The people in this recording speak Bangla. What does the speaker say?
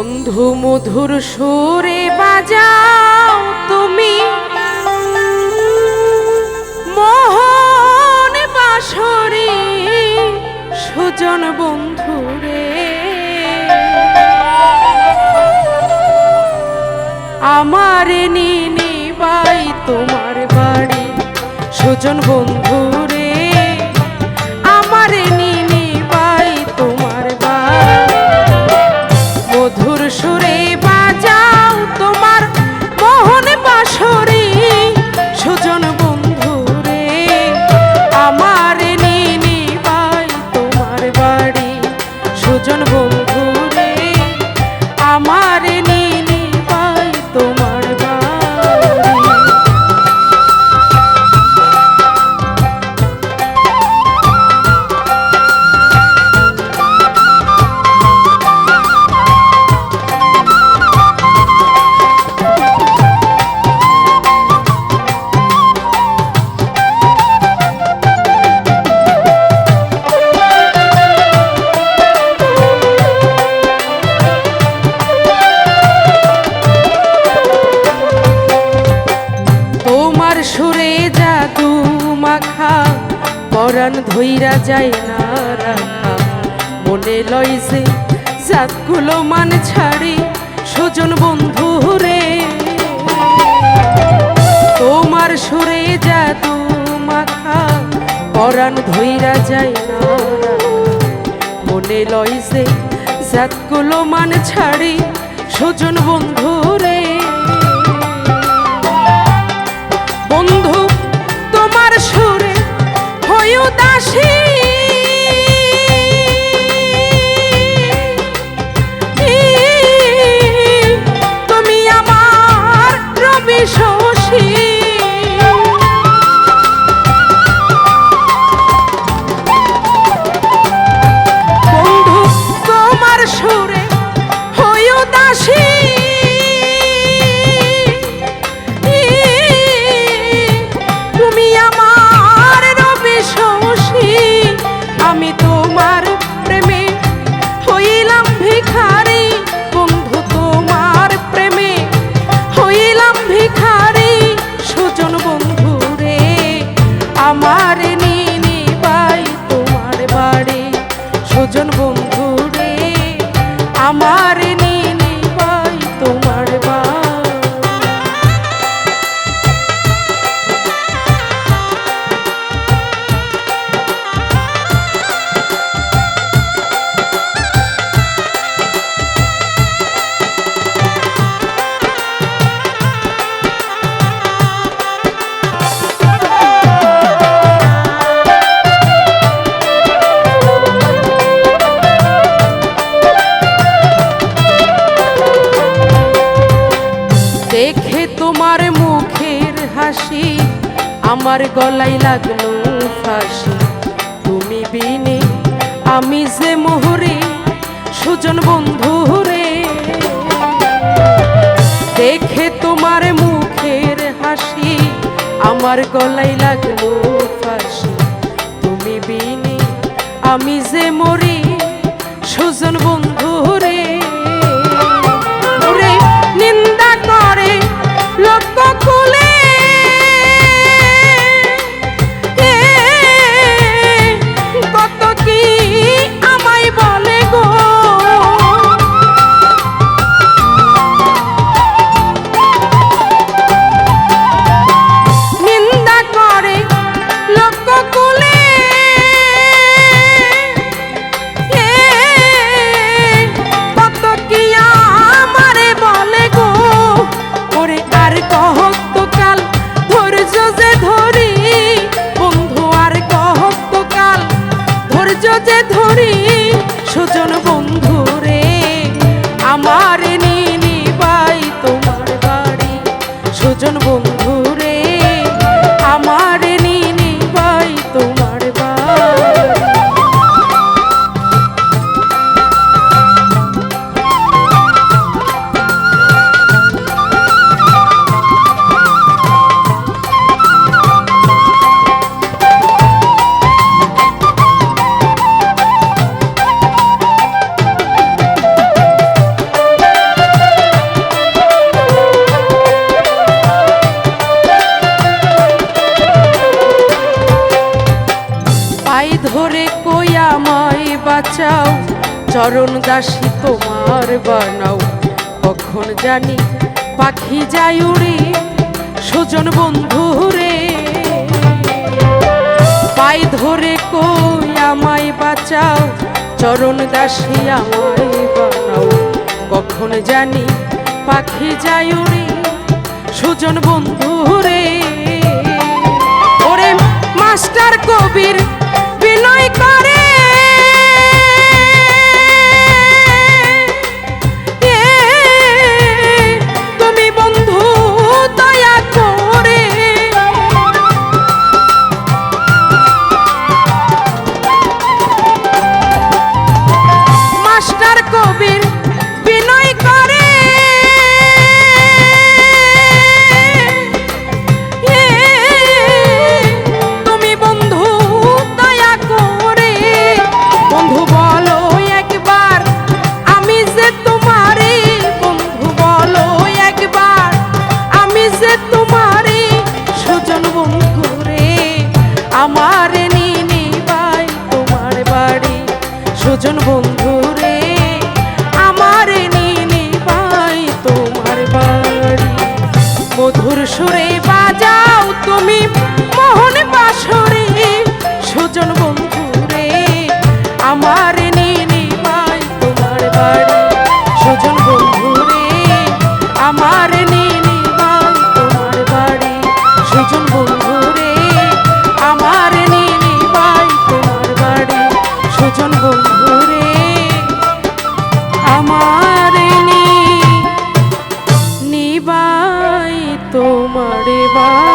বন্ধু মধুর সুরে বাজাও তুমি মোহন বাঁশরি সুজন বন্ধুরে আমার নিনি বাই তোমার বাড়ি সুজন বন্ধুরে আমার নিনি বাই তোমার বাড়ি মধুর সুরে বাজাও তোমার মোহন বাঁশরি সুজন বন্ধুরে আমার নিনি বাই তোমার বাড়ি সুজন বন্ধুরে আমার নিনি বাই তোমার বাড়ি। সুরে জাদু মাখা পরাণ ধইরা যায় না রাখা মনে লয় যে জাতগুলো মান ছাড়ি সুজন বন্ধু রে তোমার সুরে জাদু মাখা পরাণ ধইরা যায় না রাখা মনে লয় যে জাতগুলো মান ছাড়ি সুজন বন্ধু রে বন্ধু তোমার সুরে হই উদাসী তুমি আমার রবি শশী বন্ধু তোমার সুরে হই উদাসী আমি তোমার প্রেমে হইলাম ভিখারি বন্ধু তোমার প্রেমে হইলাম ভিখারি সুজন বন্ধু রে আমার নিনি বাই তোমার বাড়ি সুজন বন্ধু রে আমার নিনি বাই তোমার বাড়ি। দেখে তোমার মুখের হাসি আমার গলায় লাগলো ফাঁসি তুমি বিনে আমি যে মোহরে সুজন বন্ধু রে দেখে তোমার মুখের হাসি আমার গলায় লাগলো ফাঁসি তুমি বিনে আমি যে মরি সুজন বন্ধু রে নিন্দা করে লোক কুলে কত কি আমায় বলে গো নিন্দা করে লোক কুলে ধরে কই আমায় বাঁচাও, চরণ দাসী তোমার বানাও। কখন জানি পাখি যায় উড়ে, সুজন বন্ধু রে। পাই ধরে কই আমায় বাঁচাও, চরণ দাসী আমায় বানাও। কখন জানি পাখি যায় উড়ে, সুজন বন্ধু রে। ওরে মাস্টার কবির বিনয় করে, তুমি বন্ধু দয়া করে। মাস্টার কবির বিনয় করে, তুমি বন্ধু দয়া করে। বন্ধু বলো একবার আমি যে তোমারে, বন্ধু বলো একবার আমি যে তোমারে। সুজন বন্ধু রে আমার নিবাই তোমার বাড়ি, সুজন বন্ধু রে আমার নিবাই তোমার বাড়ি। মধুর সুরে বাজাও তুমি মোহন বাঁশরি, সুজন বন্ধু রে আমার নিবাই তোমার বাড়ি। সুজন বন্ধু রে আমার নিবাই তোমার বাড়ি। সুজন বন্ধু রে আমার নিবাই তোমার বাড়ি। সুজন বন্ধু রে আমার নিবাই তোমার বাড়ি।